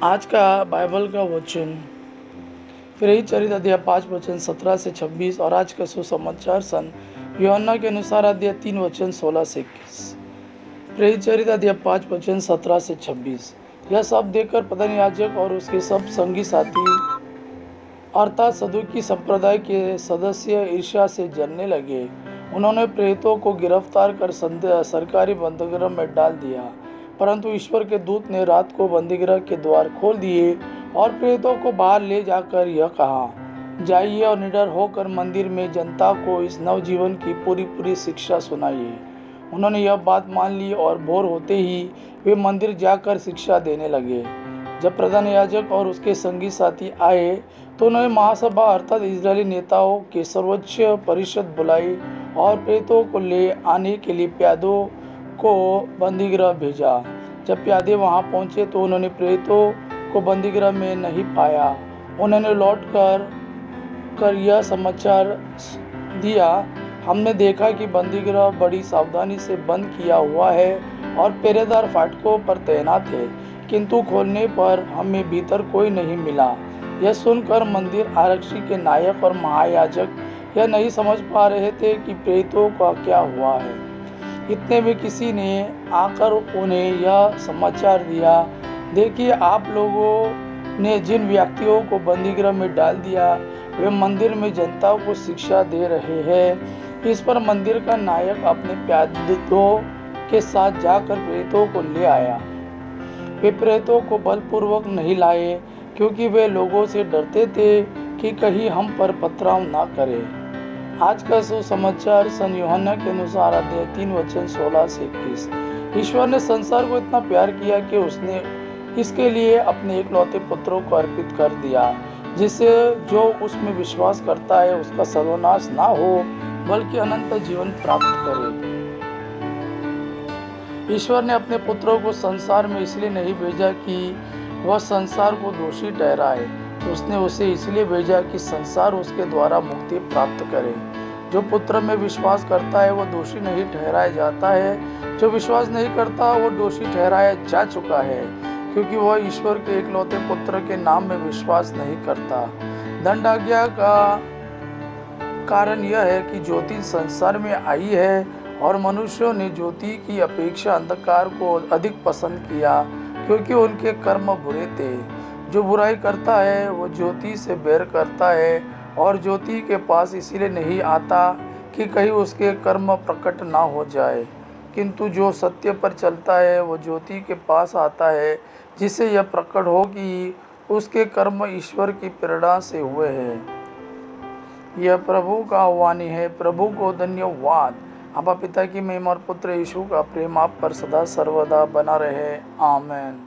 आज का बाइबल का वचन प्रेरित चरित अध्याय 5 वचन 17 से 26 और आज का सुसमाचार सन यूहन्ना के अनुसार अध्याय 3 वचन 16 से 21। प्रेरित चरित अध्याय 5 वचन 17 से 26। यह सब देखकर प्रधान याजक और उसके सब संगी साथी अर्थात सदुकी संप्रदाय के सदस्य ईर्ष्या से जलने लगे। उन्होंने प्रेरितों को गिरफ्तार कर सरकारी बंदीगृह में डाल दिया, परंतु ईश्वर के दूत ने रात को बंदीगृह के द्वार खोल दिए और प्रेरितों को बाहर ले जाकर यह कहा, जाइए और निडर होकर मंदिर में जनता को इस नवजीवन की पूरी शिक्षा सुनाइए। उन्होंने यह बात मान ली और भोर होते ही वे मंदिर जाकर शिक्षा देने लगे। जब प्रधान याजक और उसके संगी साथी आए तो उन्होंने महासभा अर्थात इजरायली नेताओं के सर्वोच्च परिषद बुलाई और प्रेरितों को ले आने के लिए प्यादों को बंदीगृह भेजा। जब प्यादे वहां पहुंचे तो उन्होंने प्रेरितों को बंदीगृह में नहीं पाया। उन्होंने लौट कर यह समाचार दिया, हमने देखा कि बंदीगृह बड़ी सावधानी से बंद किया हुआ है और पहरेदार फाटकों पर तैनात है, किंतु खोलने पर हमें भीतर कोई नहीं मिला। यह सुनकर मंदिर आरक्षी के नायक और महायाजक यह नहीं समझ पा रहे थे कि प्रेरितों का क्या हुआ है। इतने में किसी ने आकर उन्हें यह समाचार दिया, देखिए आप लोगों ने जिन व्यक्तियों को बंदीगृह में डाल दिया वे मंदिर में जनता को शिक्षा दे रहे हैं। इस पर मंदिर का नायक अपने प्यादों के साथ जाकर प्रेरितों को ले आया। वे प्रेरितों को बलपूर्वक नहीं लाए, क्योंकि वे लोगों से डरते थे कि कहीं हम पर पथराव न करें। आज का सुसमाचार सन यूहन्ना के अनुसार अध्याय 3 वचन 16 से 21। ईश्वर ने संसार को इतना प्यार किया कि उसने इसके लिए अपने एकलौते पुत्रों को अर्पित कर दिया, जिससे जो उसमें विश्वास करता है उसका सर्वनाश ना हो बल्कि अनंत जीवन प्राप्त करे। ईश्वर ने अपने पुत्रों को संसार में इसलिए नहीं भेजा कि वह संसार को दोषी ठहराए, उसने उसे इसलिए भेजा कि संसार उसके द्वारा मुक्ति प्राप्त करे। जो पुत्र में विश्वास करता है वह दोषी नहीं ठहराया जाता है, जो विश्वास नहीं करता वो दोषी ठहराया जा चुका है, क्योंकि वह ईश्वर के एकलौते पुत्र के नाम में विश्वास नहीं करता। दंड आज्ञा का कारण यह है कि ज्योति संसार में आई है और मनुष्यों ने ज्योति की अपेक्षा अंधकार को अधिक पसंद किया, क्योंकि उनके कर्म बुरे थे। जो बुराई करता है वो ज्योति से बैर करता है और ज्योति के पास इसीलिए नहीं आता कि कहीं उसके कर्म प्रकट ना हो जाए, किंतु जो सत्य पर चलता है वो ज्योति के पास आता है, जिससे यह प्रकट हो कि उसके कर्म ईश्वर की प्रेरणा से हुए हैं। यह प्रभु का वाणी है। प्रभु को धन्यवाद। आपा पिता की महिमा और पुत्र यीशु का प्रेम आप पर सदा सर्वदा बना रहे। आमीन।